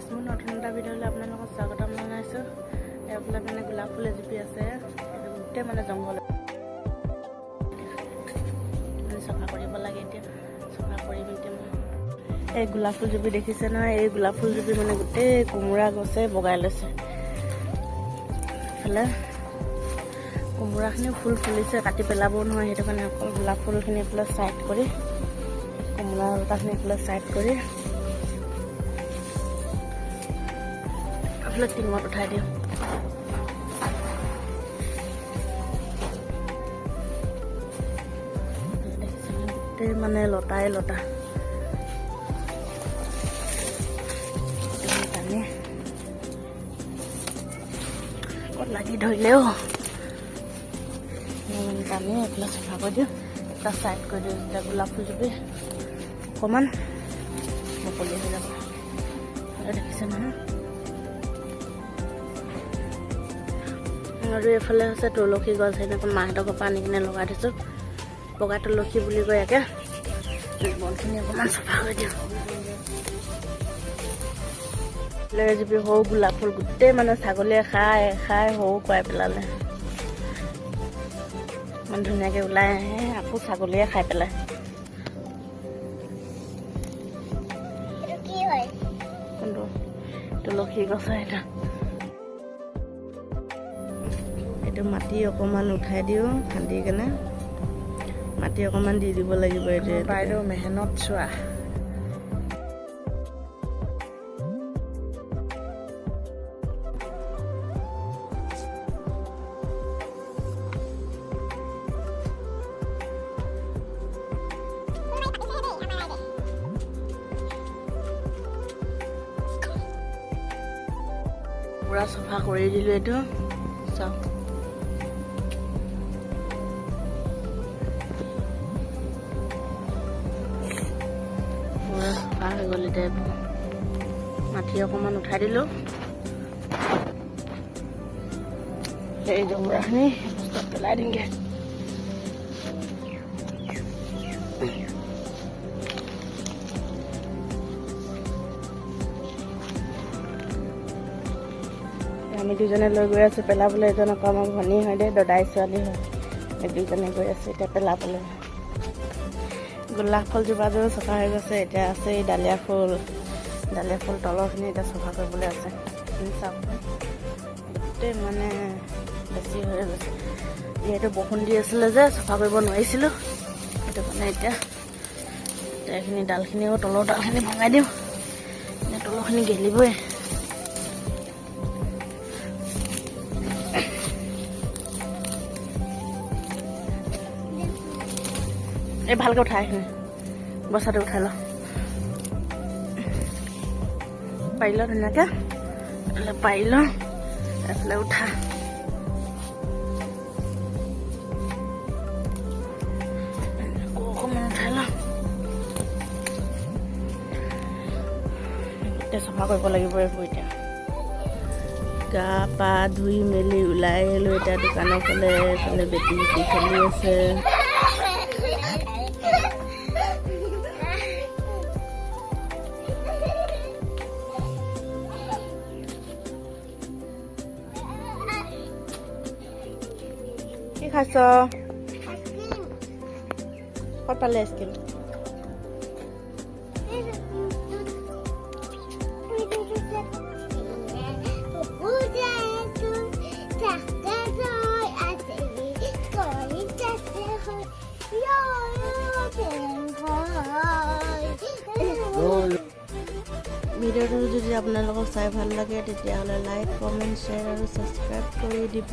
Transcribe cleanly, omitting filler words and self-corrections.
গাইছ, মোৰ নতুন এটা ভিডিঅ'লৈ আপোনালোকক স্বাগতম জনাইছোঁ। এইফালে মানে গোলাপ ফুল এজোপি আছে, গোটেই মানে জংঘল চফা কৰিব লাগে। এতিয়া চফা কৰিম। এতিয়া এই গোলাপ ফুলজোপি দেখিছে নহয়, এই গোলাপ ফুলজোপি মানে গোটেই কোমোৰা গছে বগাই লৈছে। এইফালে কোমোৰাখিনি ফুল ফুলিছে, কাটি পেলাবও নহয়, সেইটো কাৰণে অকল গোলাপ ফুলখিনি এইফালে ছাইড কৰি, কোমোৰা লতাখিনি এইফালে ছাইড কৰি এইফালে টিঙত উঠাই দিওঁ। গোটেই মানে লতাই লতা টানি ক'ত লাগি ধৰিলেও টানি এইফালে চফা কৰি দিওঁ, এটা ছাইড কৰি দিওঁ। এতিয়া গোলাপ ফুলজোপি অকণমান মুকলি হৈ যাব। দেখিছে নহয়। আৰু এইফালে হৈছে তুলসী গছ, সেইদিনাখন মাহঁতৰ ঘৰৰ পৰা আনি কিনে লগাই থৈছোঁ। বগা তুলসী বুলি কয় ইয়াকে। বনখিনি অকণমান চফা কৰি দিওঁ। এজোপি সৰু গোলাপ ফুল গোটেই মানে ছাগলীয়ে খাই খাই সৰু খুৱাই পেলালে। ইমান ধুনীয়াকৈ ওলাই আহে, আকৌ ছাগলীয়ে খাই পেলায়। কোনটো তুলসী গছ এটা। এইটো মাটি অকণমান উঠাই দিওঁ, খান্দি কেনে মাটি অকণমান দি দিব লাগিব। এইটো বাইদেউ মেহনত চোৱা। পুৰা চফা কৰি দিলোঁ। এইটো চাওক, পুৰা চফা হৈ গ'ল। এতিয়া মাটি অকণমান উঠাই দিলোঁ। এই জোমৰাখিনি বস্তাত পেলাই দিমগৈ। আমি দুজনে লৈ গৈ আছোঁ পেলাবলৈ। এজন আকৌ আমাৰ ভনী হয় দেই, দদাই ছোৱালী হয়। এই দুজনে গৈ আছোঁ এতিয়া পেলাবলৈ। গোলাপ ফুলজোপাযোৰ চফা হৈ গৈছে। এতিয়া আছে এই ডালিয়া ফুল। ডালিয়া ফুল তলৰখিনি এতিয়া চফা কৰিবলৈ আছে। চাওক, গোটেই মানে বেছি হৈ গৈছে। যিহেতু বৰষুণ দি আছিলে যে চফা কৰিব নোৱাৰিছিলোঁ, সেইটো কাৰণে এতিয়া এইখিনি ডালখিনিও, তলৰ ডালখিনি ভঙাই দিওঁ। এতিয়া তলৰখিনি গেলিবই। এই ভালকৈ উঠাই এইখিনি বস্তাটো উঠাই ল, পাৰি ল ধুনীয়াকৈ। এইফালে পাৰি ল, এইফালে উঠা। অকণমান উঠাই ল। এতিয়া চফা কৰিব লাগিব এইবোৰ। এতিয়া গা পা ধুই মেলি ওলাই আহিলোঁ। এতিয়া দোকানৰ ফালে, এইফালে বেটি খেলি আছে। কি খাইছ? ক'ত পালে আইচক্ৰীম? ভিডিঅ'টো যদি আপোনালোকক চাই ভাল লাগে তেতিয়াহ'লে লাইক, কমেণ্ট, শ্বেয়াৰ আৰু ছাবস্ক্ৰাইব কৰি দিব।